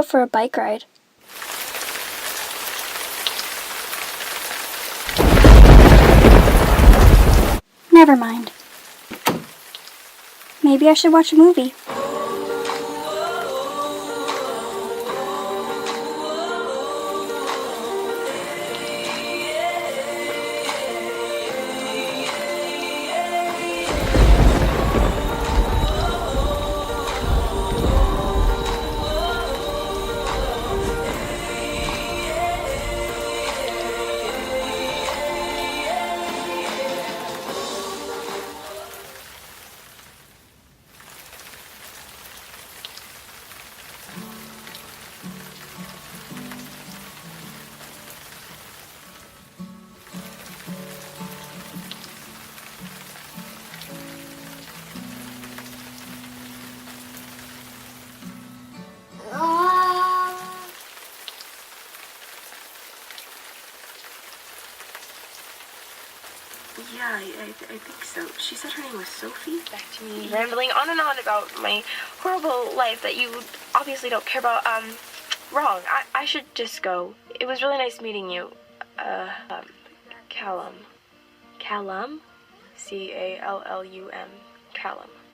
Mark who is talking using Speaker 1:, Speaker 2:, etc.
Speaker 1: out for a bike ride. Never mind. Maybe I should watch a movie.
Speaker 2: Yeah, I think so. She said her name was Sophie. Back to me rambling on and on about my horrible life that you obviously don't care about. Wrong. I should just go. It was really nice meeting you. Callum. Callum? Callum. Callum.